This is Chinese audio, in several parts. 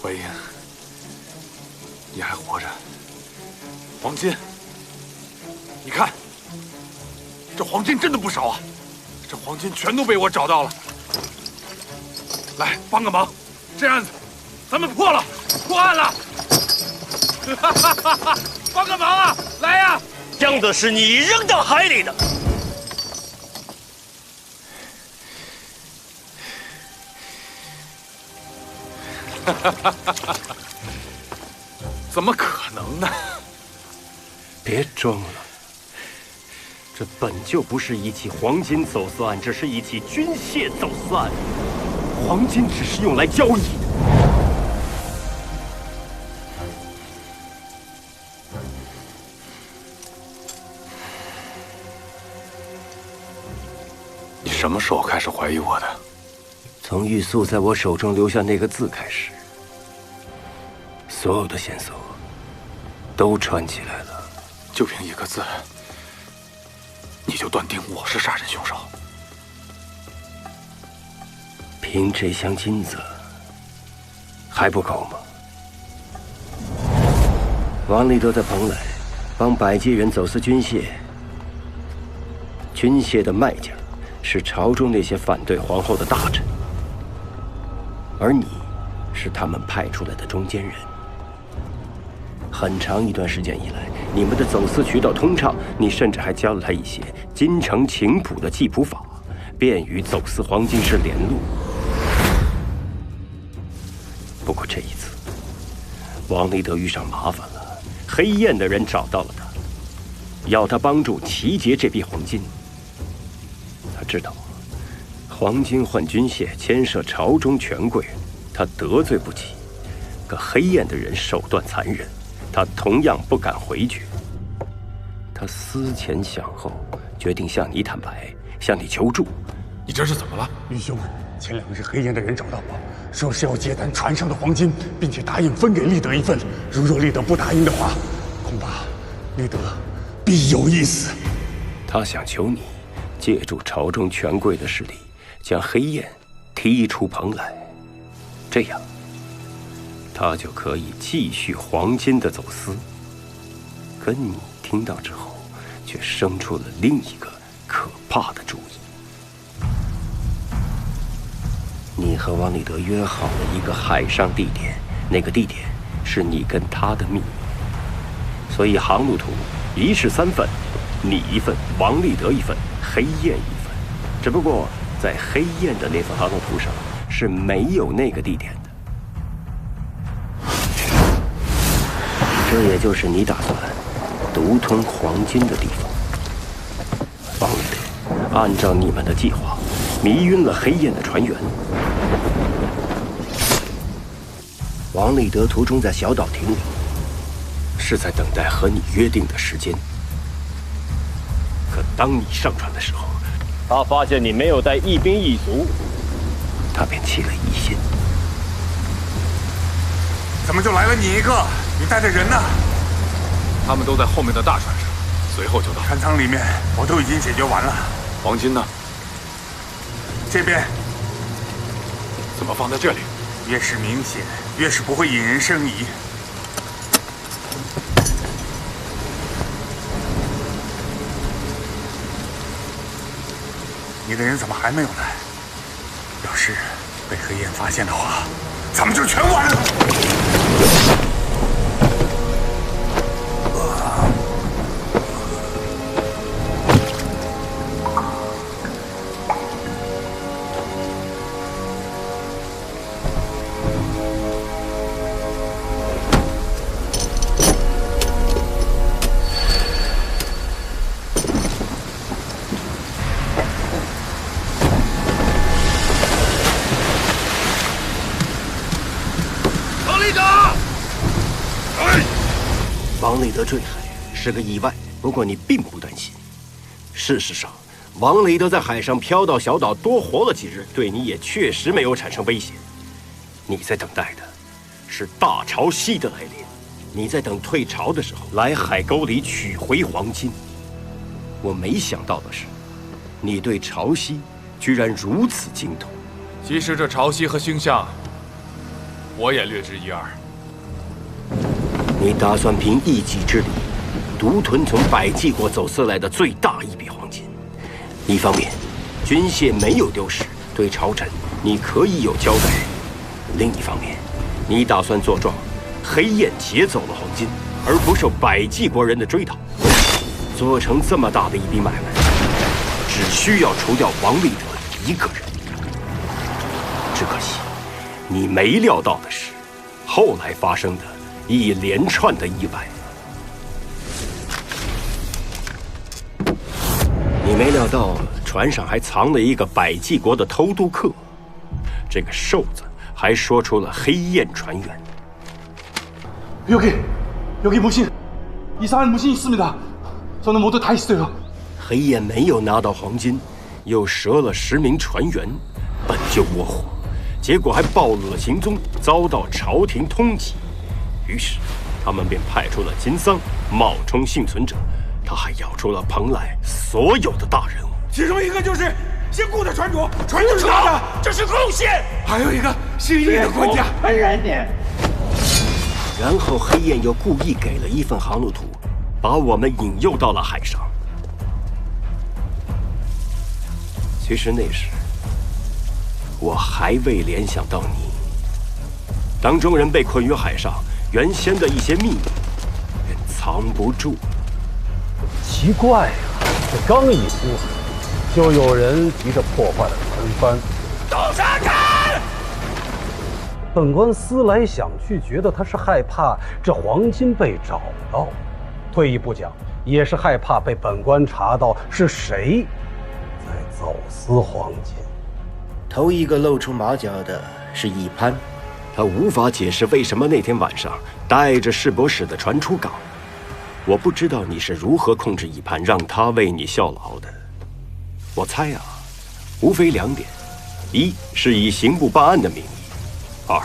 怀英，你还活着。黄金，你看，这黄金真的不少啊！这黄金全都被我找到了。来，帮个忙，这案子咱们破了，破案了！帮个忙啊！来呀！江子是你扔到海里的。 怎么可能呢？别装了，这本就不是一起黄金走私案，这是一起军械走私案。黄金只是用来交易的。你什么时候开始怀疑我的？从玉素在我手中留下那个字开始。 所有的线索都串起来了，就凭一个字，你就断定我是杀人凶手？凭这箱金子还不够吗？王立德在蓬莱帮百济人走私军械，军械的卖家是朝中那些反对皇后的大臣，而你是他们派出来的中间人。 很长一段时间以来，你们的走私渠道通畅，你甚至还教了他一些京城琴谱的记谱法，便于走私黄金时联络。不过这一次，王立德遇上麻烦了，黑燕的人找到了他，要他帮助齐劫这批黄金。他知道，黄金换军械牵涉朝中权贵，他得罪不起。可黑燕的人手段残忍。 他同样不敢回绝，他思前想后，决定向你坦白，向你求助。你这是怎么了，玉兄？前2日黑燕的人找到我，说是要接单船上的黄金，并且答应分给立德一份。如若立德不答应的话，恐怕立德必有一死。他想求你借助朝中权贵的势力，将黑燕踢出蓬莱，这样。 他就可以继续黄金的走私，可你听到之后，却生出了另一个可怕的主意。你和王立德约好了一个海上地点，那个地点是你跟他的秘密，所以航路图一式3份，你1份，王立德1份，黑燕1份。只不过在黑燕的那份航路图上是没有那个地点的。 这也就是你打算独吞黄金的地方。王立德按照你们的计划，迷晕了黑燕的船员。王立德途中在小岛停留，是在等待和你约定的时间。可当你上船的时候，他发现你没有带一兵一卒，他便起了疑心。 怎么就来了你一个？你带的人呢？他们都在后面的大船上，随后就到。船舱里面我都已经解决完了。黄金呢？这边。怎么放在这里？越是明显，越是不会引人生疑。你的人怎么还没有来？要是被黑燕发现的话，咱们就全完了。 王立德坠海是个意外，不过你并不担心。事实上，王立德在海上漂到小岛多活了几日，对你也确实没有产生威胁。你在等待的是大潮汐的来临，你在等退潮的时候来海沟里取回黄金。我没想到的是，你对潮汐居然如此精通。其实这潮汐和星象我也略知一二。你打算凭一己之力，独吞从百济国走私来的最大一笔黄金？一方面，军械没有丢失，对朝臣你可以有交代；另一方面，你打算作状，黑燕劫走了黄金，而不受百济国人的追讨。做成这么大的一笔买卖，只需要除掉王立德一个人。只可惜，你没料到的是，后来发生的一连串的意外。你没料到船上还藏了一个百济国的偷渡客，这个瘦子还说出了黑燕船员。 여기 무슨 이상한 무슨 있습니다. 저는 모두 다 있어요. 黑燕没有拿到黄金，又折了10名船员，本就窝火，结果还暴露了行踪，遭到朝廷通缉。于是，他们便派出了金桑冒充幸存者，他还咬出了蓬莱所有的大人物。其中一个就是姓顾的船主，船就是他的，这是贡献。还有一个姓易的官家。然后黑燕又故意给了一份航路图，把我们引诱到了海上。其实那时，我还未联想到你。当众人被困于海上，原先的一些秘密，便藏不住。奇怪呀，这刚一出海，就有人急着破坏了船帆。动手看！ 本官思来想去，觉得他是害怕这黄金被找到，退一步讲，也是害怕被本官查到是谁在走私黄金。头一个露出马脚的是一潘，他无法解释为什么那天晚上带着世伯使的船出港。我不知道你是如何控制一潘，让他为你效劳的。我猜啊，无非2点：一是以刑部办案的名义。 2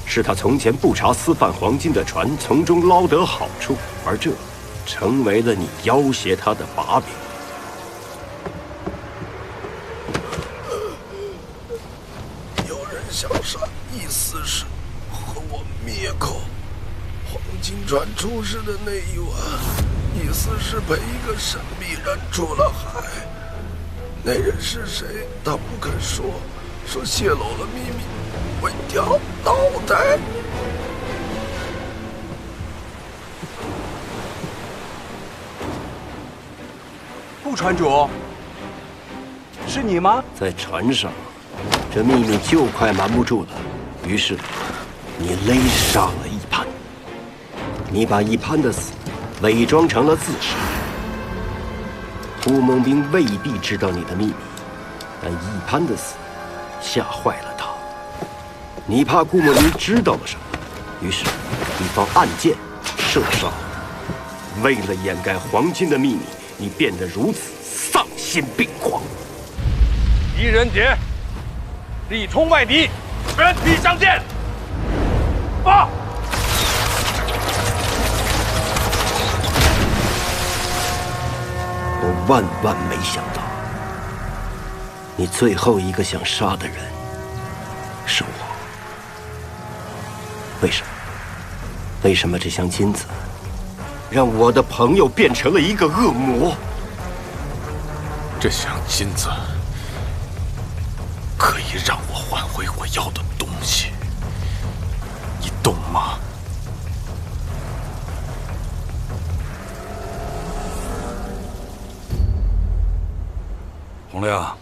是他从前不查私贩黄金的船，从中捞得好处，而这成为了你要挟他的把柄。有人想杀意思是和我灭口。黄金船出事的那一晚，意思是陪一个神秘人出了海。那人是谁？他不肯说，说泄露了秘密。 会掉脑袋！顾船主，是你吗？在船上，这秘密就快瞒不住了。于是，你勒杀了一潘。你把一潘的死伪装成了自杀。顾梦斌未必知道你的秘密，但一潘的死吓坏了他。 你怕顾墨林知道了什么，于是你放暗箭射杀了他。为了掩盖黄金的秘密，你变得如此丧心病狂。狄仁杰，力冲外敌，原体相见。发！我万万没想到，你最后一个想杀的人是我。 为什么？为什么这箱金子让我的朋友变成了一个恶魔？这箱金子可以让我换回我要的东西，你懂吗？洪亮，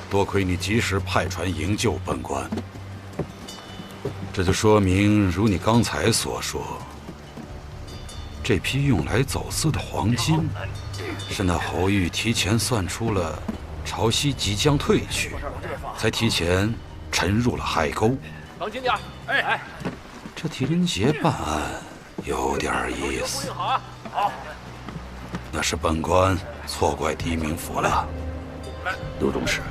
多亏你及时派船营救本官。 这就说明，如你刚才所说，这批用来走私的黄金，是那侯玉提前算出了潮汐即将退去，才提前沉入了海沟。当心点！哎，这狄仁杰办案有点意思。好，那是本官错怪狄明府了。刘中士，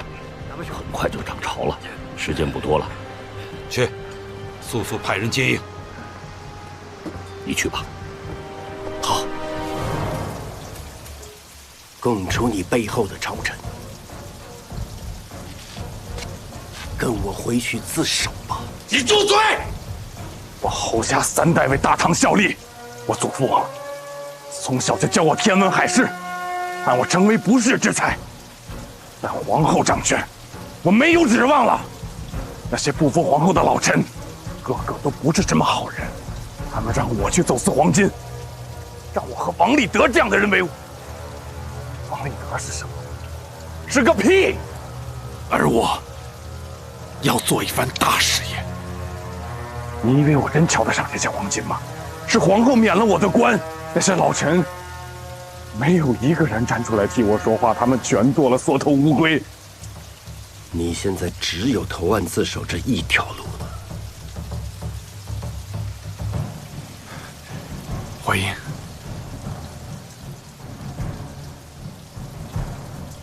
很快就涨潮了，时间不多了。去。 速速派人接应。你去吧。好，供出你背后的朝臣，跟我回去自首吧。你住嘴！我侯家3代为大唐效力，我祖父从小就教我天文海事，让我成为不世之才。但皇后掌权，我没有指望了。那些不服皇后的老臣，个个都不是什么好人。他们让我去走私黄金，让我和王立德这样的人为伍。王立德是什么？是个屁！而我要做一番大事业。你以为我真瞧得上这些黄金吗？是皇后免了我的官，那些老臣没有一个人站出来替我说话，他们全做了缩头乌龟。你现在只有投案自首这一条路了。淮阴，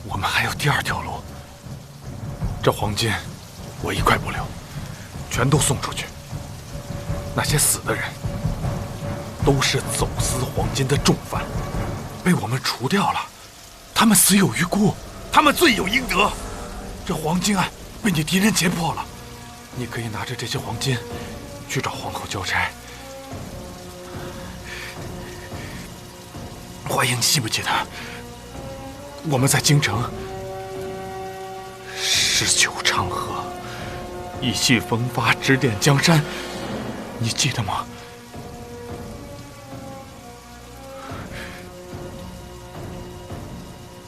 我们还有第2条路。这黄金，我一块不留，全都送出去。那些死的人，都是走私黄金的重犯，被我们除掉了。他们死有余辜，他们罪有应得。这黄金案被你敌人揭破了，你可以拿着这些黄金去找皇后交差。淮阴，你记不记得我们在京城诗酒唱和，意气风发，指点江山，你记得吗？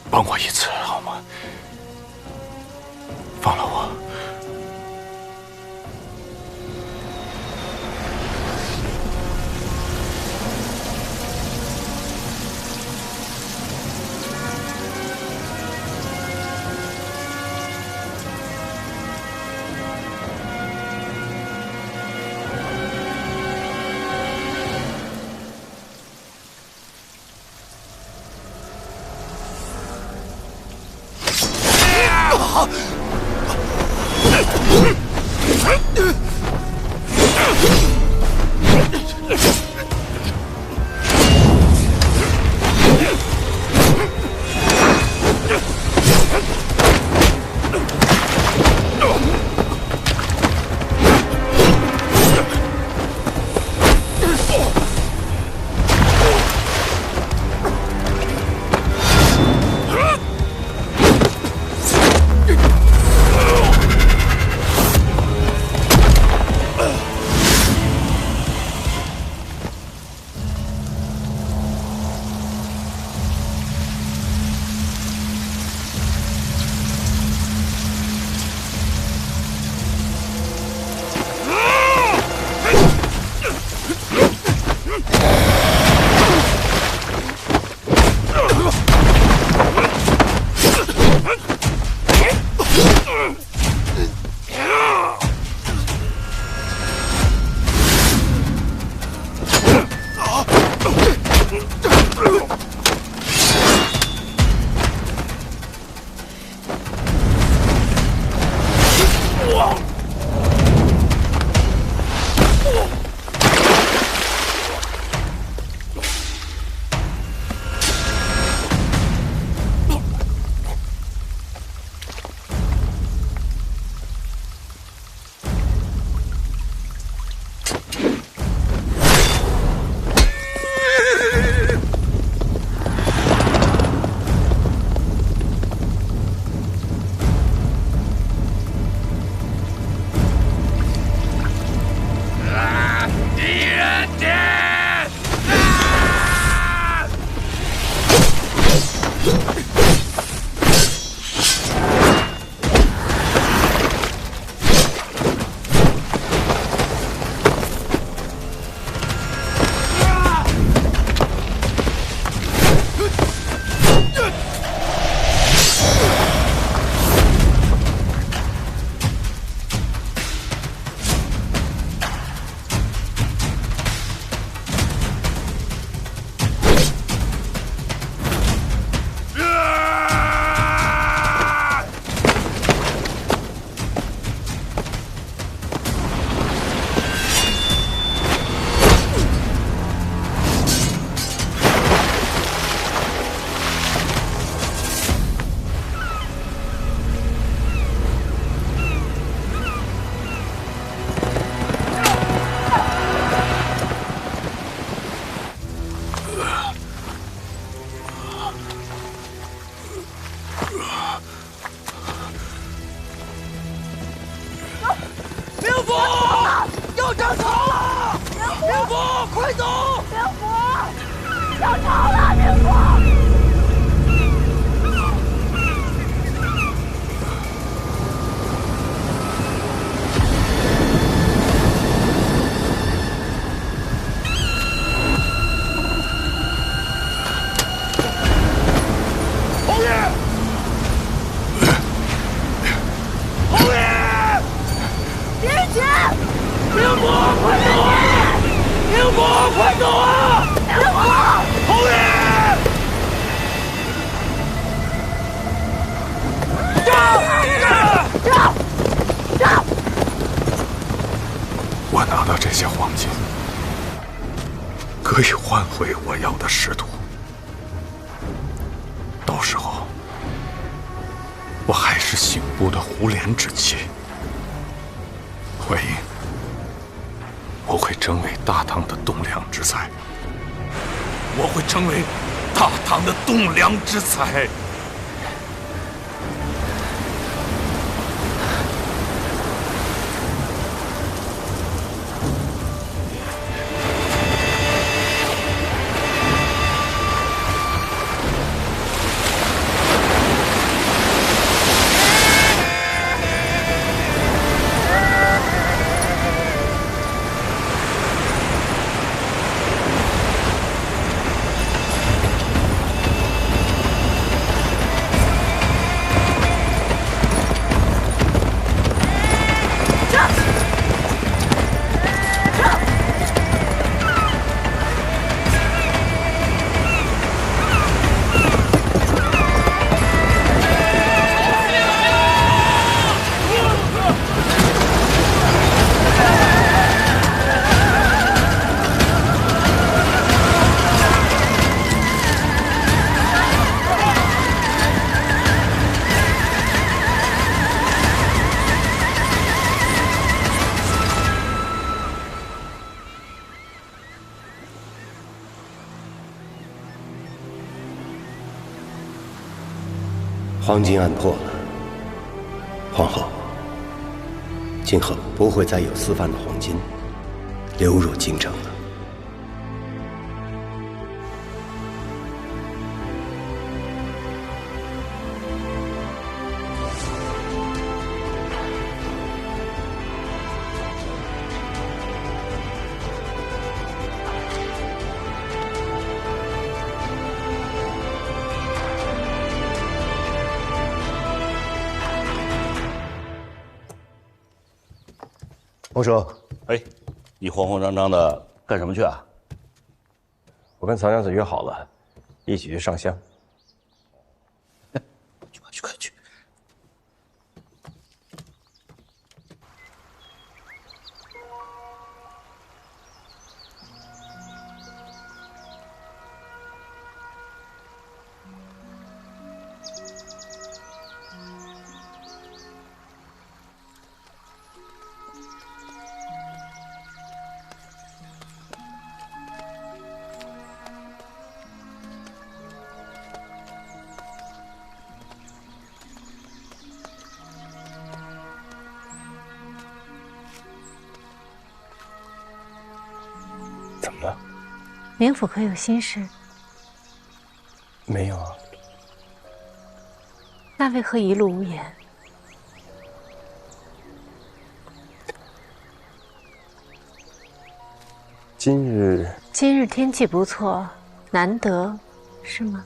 帮我一次好吗？放了我。快走！灵符，上朝了，灵符。快走啊！灵符，侯爷！让！我拿到这些黄金，可以换回我要的师徒。到时候，我还是刑部的胡连之妻。慧英。我会成为大唐的栋梁之才，我会成为大唐的栋梁之才。黄金案破了，皇后，今后不会再有私贩的黄金流入京城了。王叔，哎，你慌慌张张的干什么去啊？我跟曹娘子约好了，一起去上香。快去！怎么了？灵府可有心事？没有啊。那为何一路无言？今日天气不错，难得，是吗？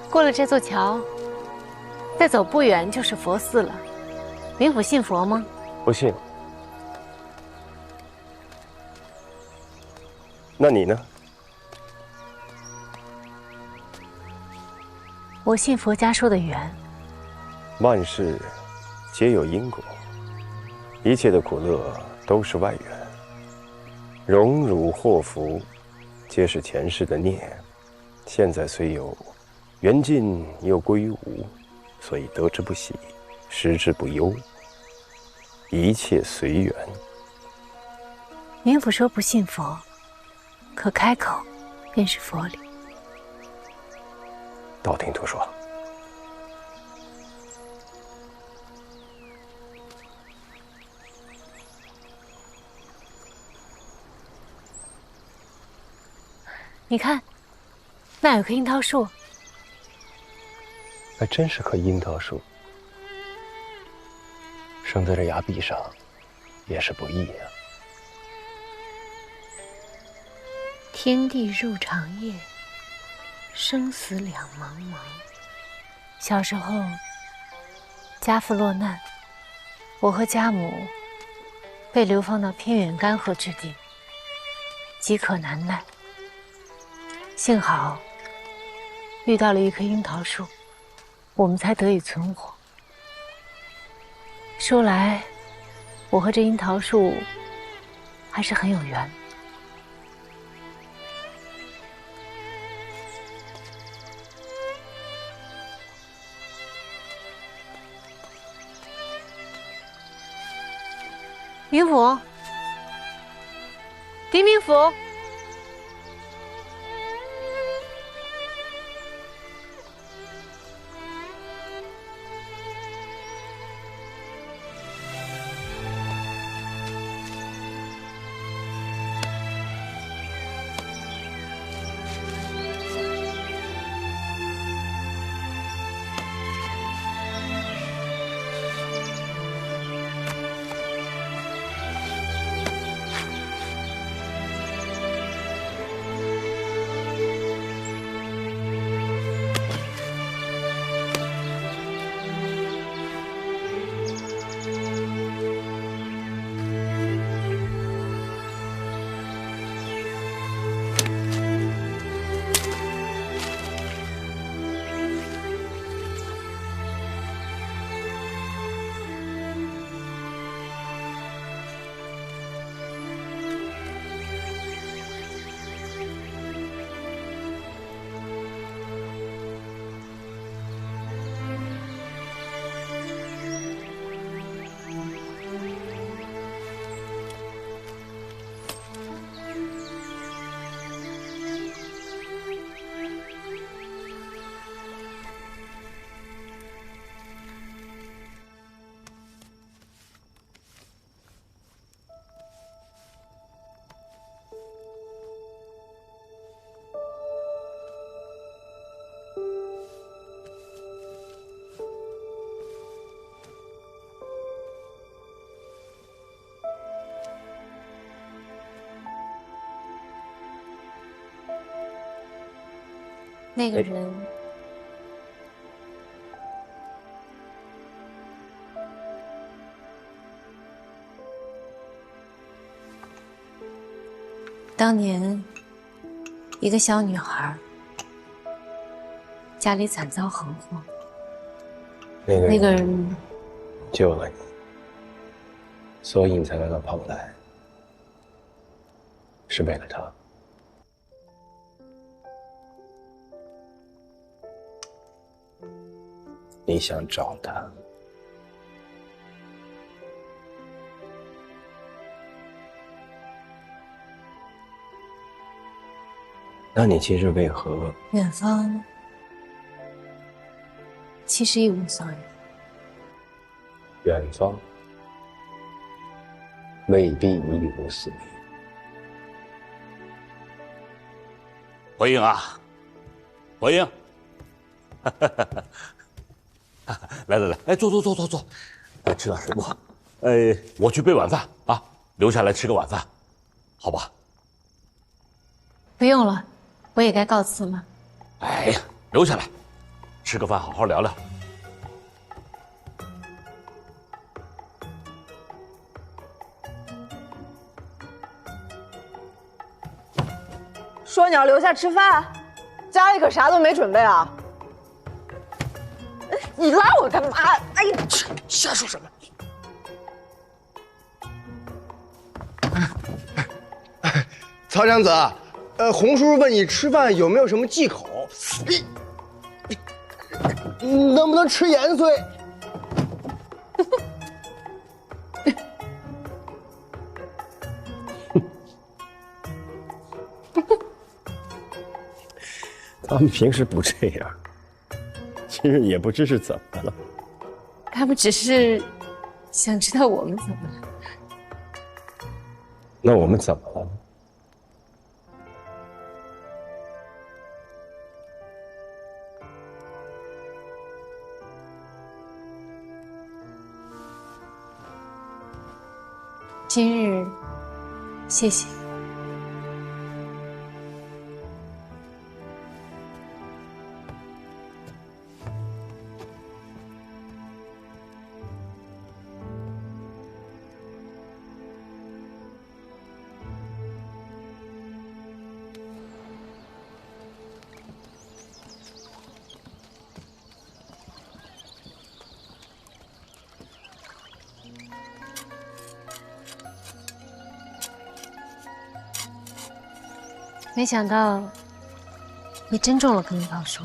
过了这座桥，再走不远就是佛寺了。灵府信佛吗？不信。那你呢？我信佛家说的缘。万事皆有因果，一切的苦乐都是外缘。荣辱祸福，皆是前世的孽。现在虽有，缘尽又归无，所以得之不喜，失之不忧。一切随缘。灵府说不信佛，可开口便是佛理。道听途说。你看，那有棵樱桃树。还真是棵樱桃树，生在这崖壁上，也是不易呀。天地入长夜，生死两茫茫。小时候，家父落难，我和家母被流放到偏远干涸之地，饥渴难耐。幸好遇到了一棵樱桃树，我们才得以存活。说来，我和这樱桃树还是很有缘。冥府，狄明府。那个人，当年一个小女孩，家里惨遭横祸，那个人救了你，所以你才来到蓬莱，是为了他。你想找他，那你今日为何？远方其实一无所有。远方未必一无所有。回应啊，回应！来，坐，来吃点水果。我去备晚饭啊，留下来吃个晚饭，好吧？不用了，我也该告辞了。哎呀，留下来，吃个饭，好好聊聊。说你要留下吃饭，家里可啥都没准备啊！你拉我干嘛？哎呀，瞎说什么？曹长子，洪叔叔问你吃饭有没有什么忌口？你能不能吃盐碎？他们平时不这样，今日也不知是怎么了。他们只是想知道我们怎么了。那我们怎么了？今日谢谢。没想到你真中了跟老叔。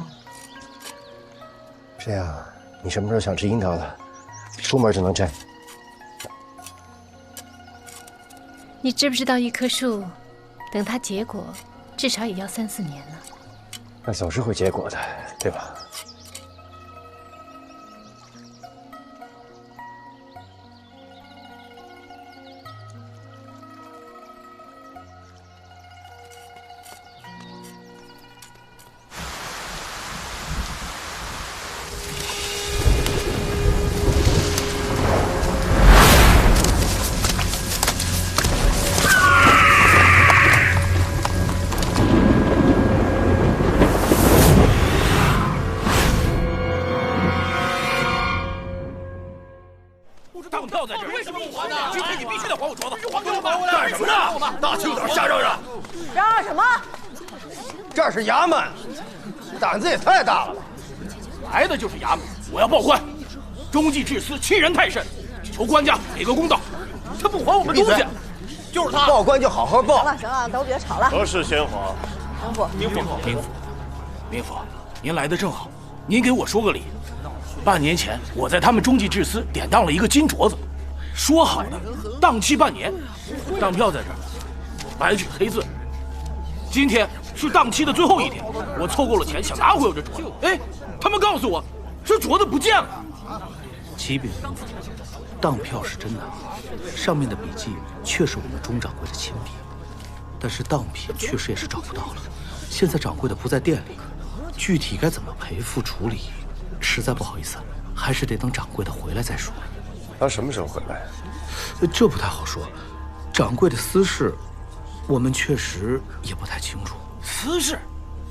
这样，你什么时候想吃樱桃了？出门就能摘。你知不知道一棵树，等它结果，至少也要3、4年呢？那总是会结果的，对吧？当票在这儿，为什么不还呢？今天你必须得还我镯子！干什么呢？大清早瞎嚷嚷！嚷嚷什么？这是衙门，胆子也太大了吧！来的就是衙门，我要报官。中计治私欺人太甚，求官家给个公道。他不还我们东西，就是他。报官就好好报。行了行了，都别吵了。何事先皇？明府，明府，您来的正好，您给我说个理。半年前，我在他们中计治私典当了一个金镯子，说好的当期半年，当票在这儿，白纸黑字。今天是当期的最后一天，我凑够了钱想拿回我这镯子，哎，他们告诉我这镯子不见了。启禀明府，当票是真的，上面的笔迹确是我们钟掌柜的亲笔，但是当品确实也是找不到了。现在掌柜的不在店里，具体该怎么赔付处理？实在不好意思，还是得等掌柜的回来再说。他什么时候回来？这不太好说，掌柜的私事，我们确实也不太清楚。私事？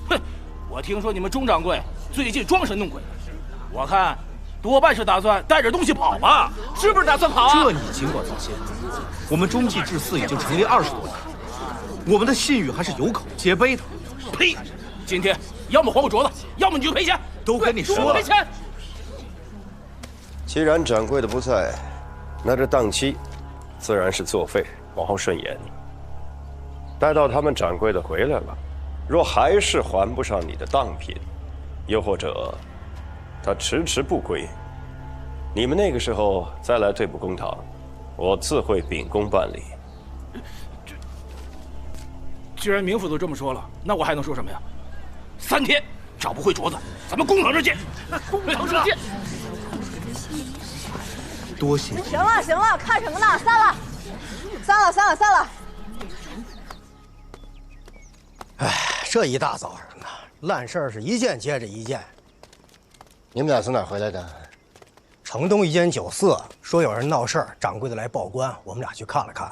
哼！我听说你们钟掌柜最近装神弄鬼，我看多半是打算带着东西跑吧？是不是打算跑啊？这你尽管放心，我们中计治私已经成立20多年，我们的信誉还是有口皆碑的。呸！今天要么还我镯子，要么你就赔钱。都跟你说了，赔钱。既然掌柜的不在，那这当期自然是作废，往后顺延。待到他们掌柜的回来了，若还是还不上你的当品，又或者他迟迟不归，你们那个时候再来对簿公堂，我自会秉公办理。既然明府都这么说了，那我还能说什么呀？3天找不回镯子，咱们公堂上见。公堂上见。多谢。行了行了，看什么呢？散了。哎，这一大早上的烂事儿是一件接着一件。你们俩从哪儿回来的？城东一间酒肆，说有人闹事儿，掌柜的来报官，我们俩去看了看。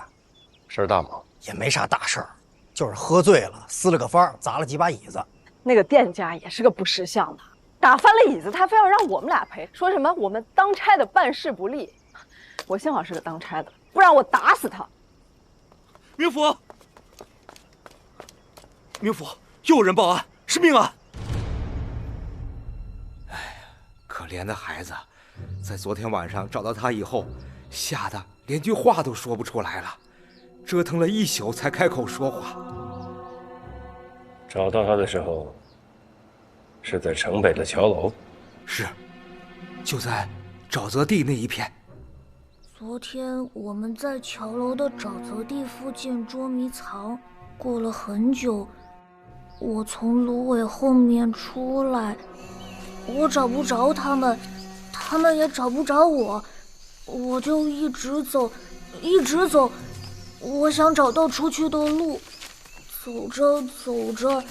事儿大吗？也没啥大事儿，就是喝醉了，撕了个方，砸了几把椅子。那个店家也是个不识相的，打翻了椅子，他非要让我们俩赔，说什么我们当差的办事不力。我幸好是个当差的，不然我打死他。明府，又有人报案，是命案。哎呀，可怜的孩子，在昨天晚上找到他以后，吓得连句话都说不出来了，折腾了一宿才开口说话。找到他的时候，是在城北的桥楼。是，就在沼泽地那一片。昨天我们在桥楼的沼泽地附近捉迷藏，过了很久，我从芦苇后面出来，我找不着他们，他们也找不着我，我就一直走，我想找到出去的路。走着，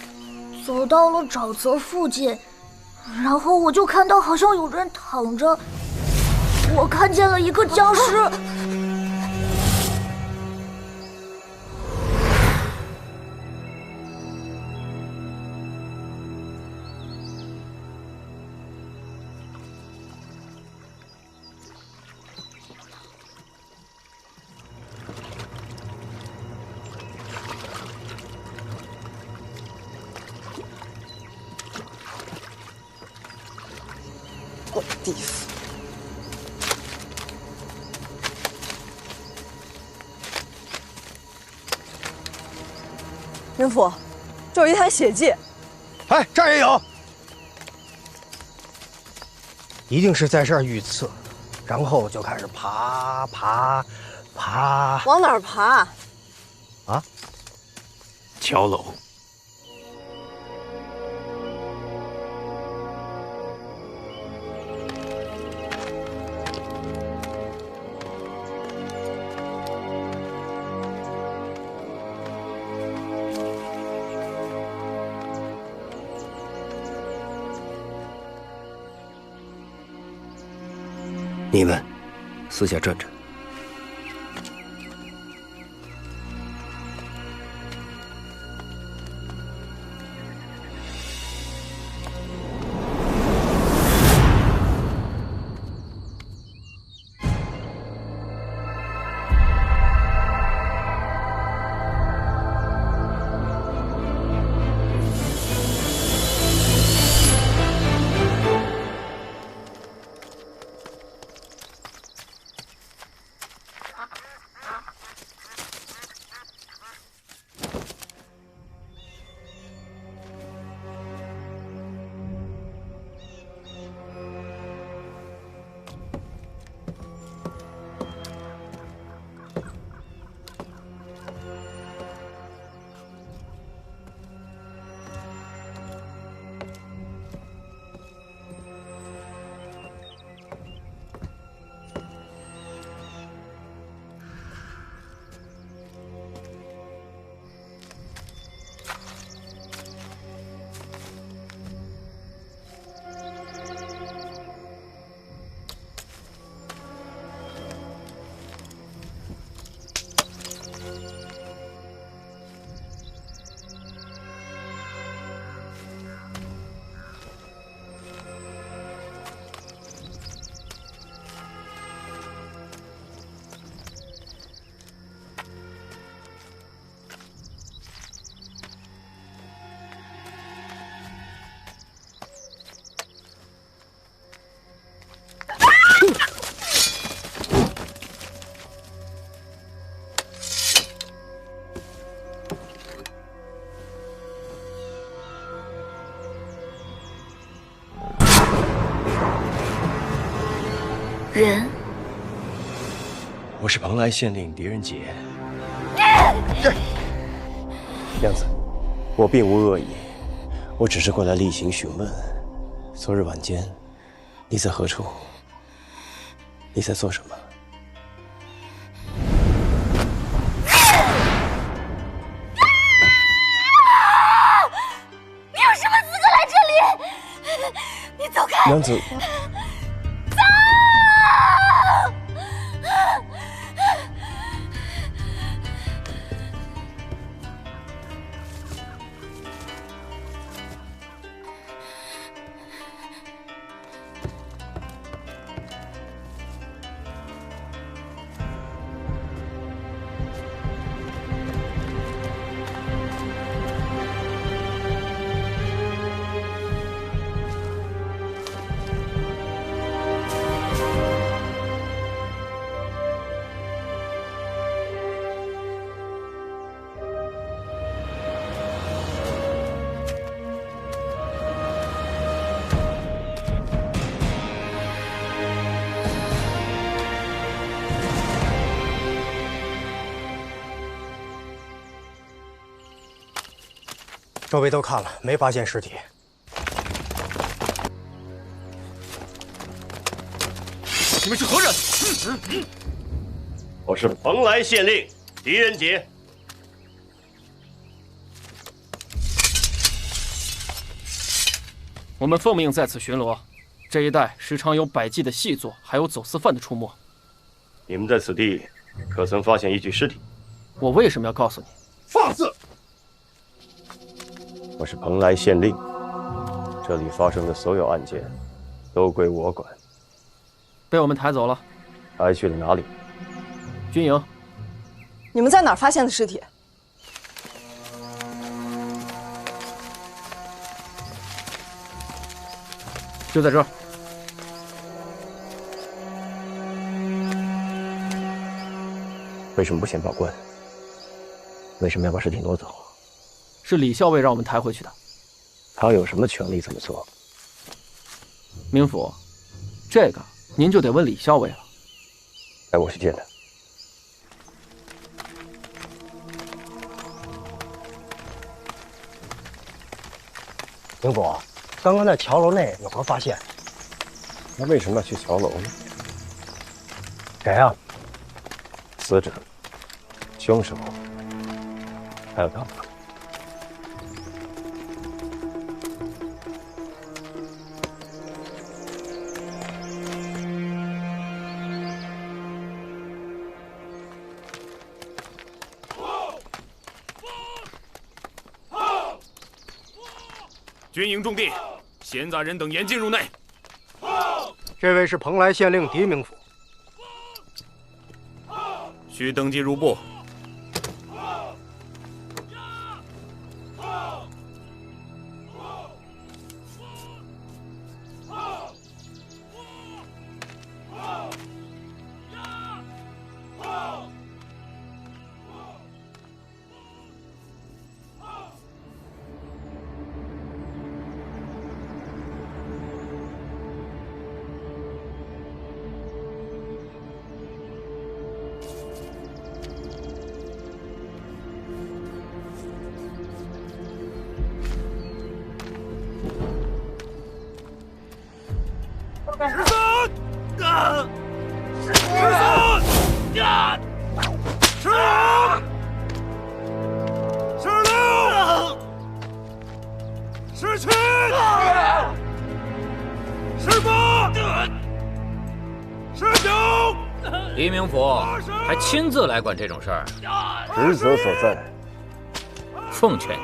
走到了沼泽附近，然后我就看到好像有人躺着，我看见了一个僵尸。滚地府！人府，这有一滩血迹。哎，这儿也有，一定是在这儿遇刺，然后就开始爬。往哪儿爬？啊？桥楼。你们私下转转。人，我是蓬莱县令狄仁杰。娘子，我并无恶意，我只是过来例行询问。昨日晚间，你在何处？你在做什么？你有什么资格来这里？你走开！娘子。周围都看了，没发现尸体。你们是何人？我是蓬莱县令狄仁杰。我们奉命在此巡逻，这一带时常有百计的细作，还有走私犯的出没。你们在此地可曾发现一具尸体？我为什么要告诉你？放肆！我是蓬莱县令，这里发生的所有案件都归我管。被我们抬走了。抬去了哪里？军营。你们在哪儿发现的尸体？就在这儿。为什么不先报官？为什么要把尸体挪走？是李校尉让我们抬回去的。他有什么权利这么做？明府，这个您就得问李校尉了。带我去见他。明府，刚刚在桥楼内有何发现？他为什么要去桥楼呢？谁啊？死者、凶手，还有他。军营重地，闲杂人等严禁入内。这位是蓬莱县令狄明府。需登记入部。黎明府还亲自来管这种事儿，职责所在。奉劝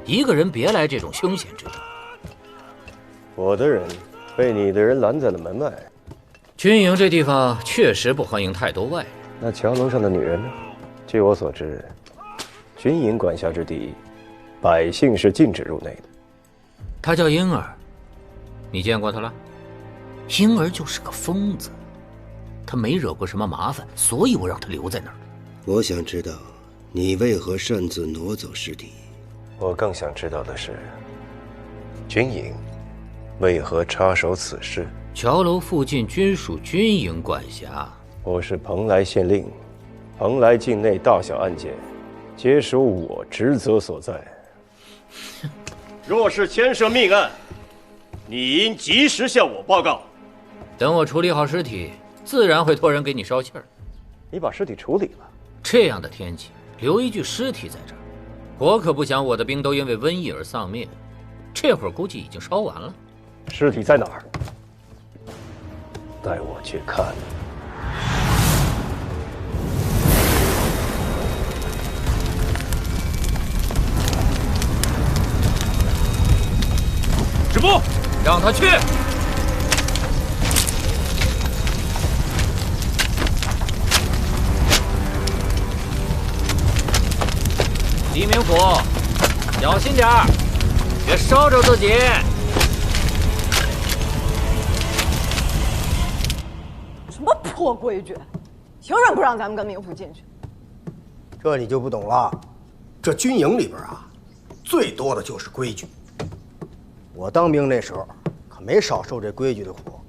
你，一个人别来这种凶险之地。我的人被你的人拦在了门外。军营这地方确实不欢迎太多外人。那桥楼上的女人呢？据我所知，军营管辖之地，百姓是禁止入内的。她叫婴儿，你见过她了？婴儿就是个疯子。他没惹过什么麻烦，所以我让他留在那儿。我想知道，你为何擅自挪走尸体？我更想知道的是，军营为何插手此事？桥楼附近均属军营管辖。我是蓬莱县令，蓬莱境内大小案件，皆属我职责所在。若是牵涉命案，你应及时向我报告。等我处理好尸体，自然会托人给你捎信儿。你把尸体处理了？这样的天气，留一具尸体在这儿，我可不想我的兵都因为瘟疫而丧命。这会儿估计已经烧完了。尸体在哪儿？带我去看。止步！让他去。黎明府，小心点儿，别烧着自己。什么破规矩？凭什么不让咱们跟明府进去？这你就不懂了。这军营里边啊，最多的就是规矩。我当兵那时候可没少受这规矩的苦。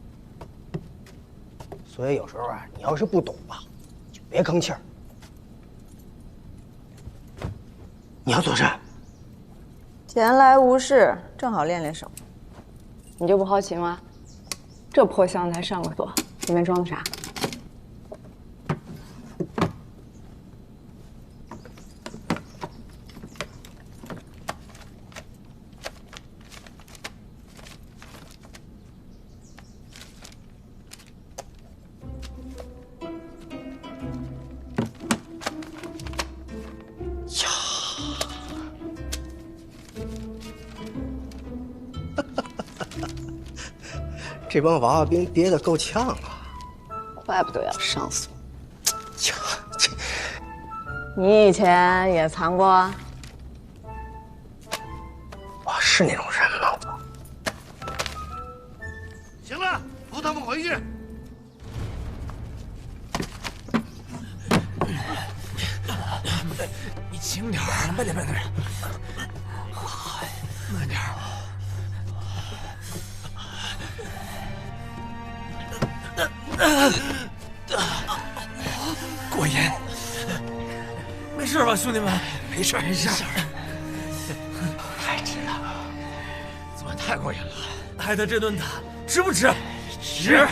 所以有时候啊，你要是不懂吧，就别吭气儿。你要做啥？闲来无事，正好练练手。你就不好奇吗？这破箱子才上个锁，里面装的啥？这帮娃娃兵憋得够呛啊！怪不得要上锁。你以前也藏过？我是那种人吗？行了，扶他们回去。你轻点儿，慢点，慢点，慢点。过瘾，没事吧，兄弟们？没事，没事。太值了，昨晚太过瘾了，挨的这顿打值不值？值。